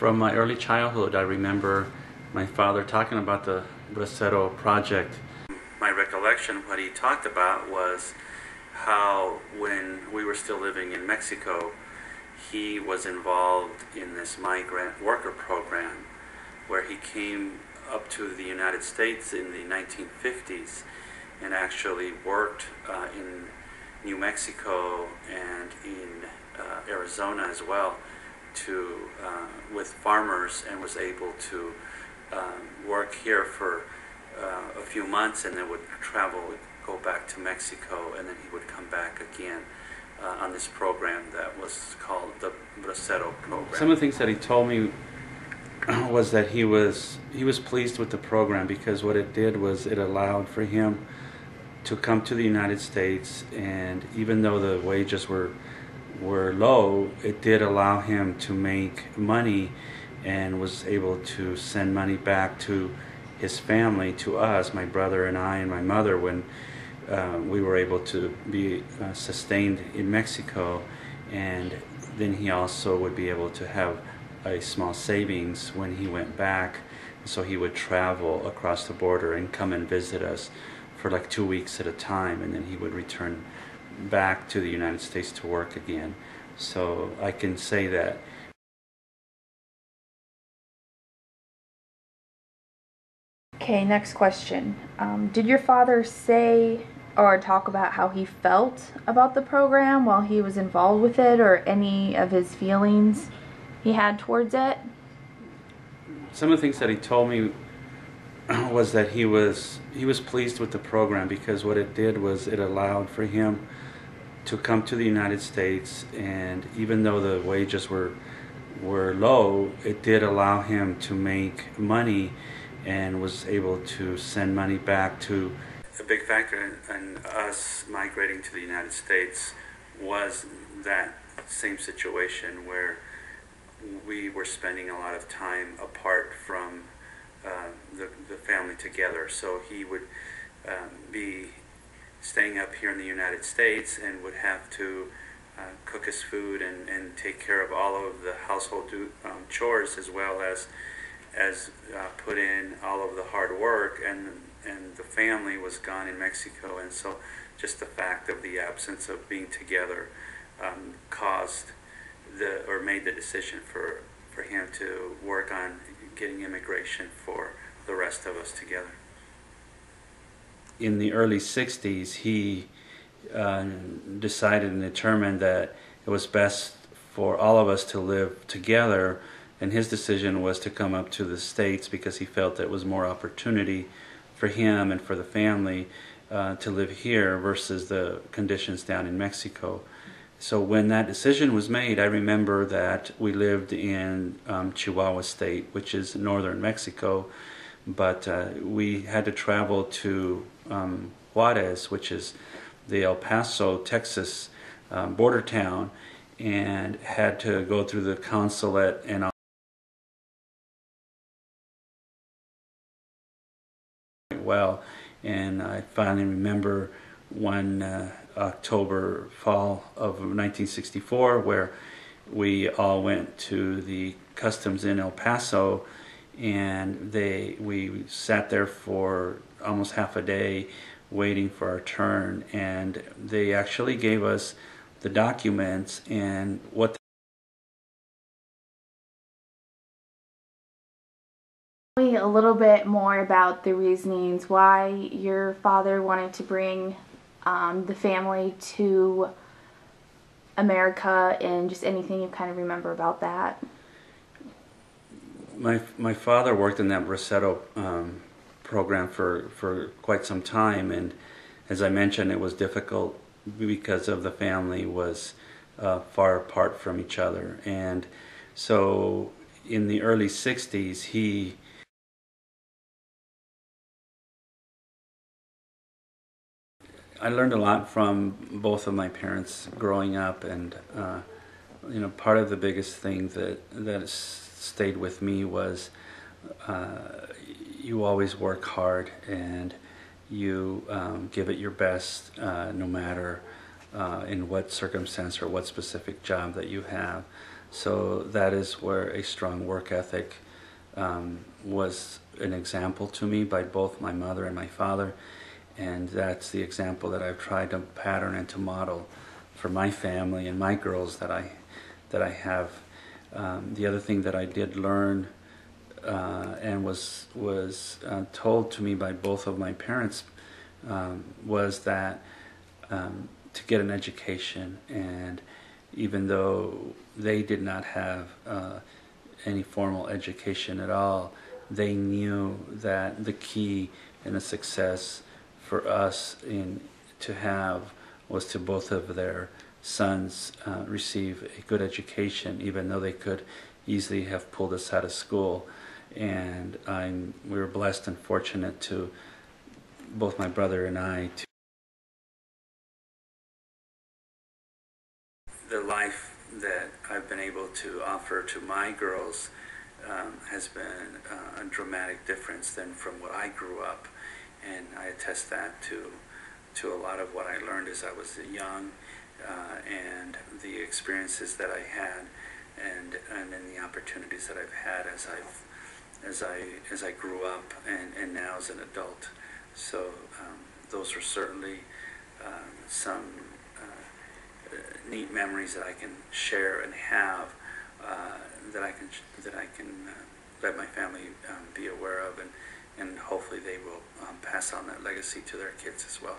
From my early childhood, I remember my father talking about the BraceroProject. My recollection, what he talked about was how when we were still living in Mexico, he was involved in this migrant worker program where he came up to the United States in the 1950s and actually worked in New Mexico and in Arizona as well with farmers, and was able to work here for a few months, and then would travel, go back to Mexico, and then he would come back again on this program that was called the Bracero program. Some of the things that he told me was that he was pleased with the program because what it did was it allowed for him to come to the United States, and even though the wages were low, it did allow him to make money and was able to send money back to his family, to us, my brother and I and my mother, when we were able to be sustained in Mexico. And then he also would be able to have a small savings when he went back, so he would travel across the border and come and visit us for like 2 weeks at a time, and then he would return back to the United States to work again. So I can say that. Okay, next question. Did your father say or talk about how he felt about the program while he was involved with it, or any of his feelings he had towards it? Some of the things that he told me was that he was pleased with the program because what it did was it allowed for him to come to the United States, and even though the wages were low, it did allow him to make money and was able to send money back to. A big factor in us migrating to the United States was that same situation where we were spending a lot of time apart from the family together. So he would be staying up here in the United States and would have to cook his food and take care of all of the household chores, as well as put in all of the hard work, and the family was gone in Mexico, and so just the fact of the absence of being together made the decision for him to work on getting immigration for the rest of us together. In the early 60s, he decided and determined that it was best for all of us to live together, and his decision was to come up to the States because he felt that it was more opportunity for him and for the family to live here versus the conditions down in Mexico. So when that decision was made, I remember that we lived in Chihuahua State, which is northern Mexico, but we had to travel to Juarez, which is the El Paso, Texas border town, and had to go through the consulate and all. Well, and I finally remember one fall of 1964 where we all went to the customs in El Paso, and we sat there for almost half a day waiting for our turn, and they actually gave us the documents and what. Tell me a little bit more about the reasonings why your father wanted to bring the family to America, and just anything you kind of remember about that. My father worked in that Bracero program for quite some time, and as I mentioned, it was difficult because of the family was far apart from each other. And so in the early 60s, I learned a lot from both of my parents growing up, and part of the biggest thing that stayed with me was you always work hard and you give it your best, no matter in what circumstance or what specific job that you have. So that is where a strong work ethic was an example to me by both my mother and my father, and that's the example that I've tried to pattern and to model for my family and my girls that I have. The other thing that I did learn and was told to me by both of my parents was that to get an education, and even though they did not have any formal education at all, they knew that the key and the success for us to have was to both of their sons receive a good education, even though they could easily have pulled us out of school. And we were blessed and fortunate to, both my brother and I, to the life that I've been able to offer to my girls has been a dramatic difference than from what I grew up, and I attest that to a lot of what I learned as I was young, and the experiences that I had, and then the opportunities that I've had as I grew up and now as an adult. So those are certainly some neat memories that I can share and have, that I can let my family be aware of, and hopefully they will pass on that legacy to their kids as well.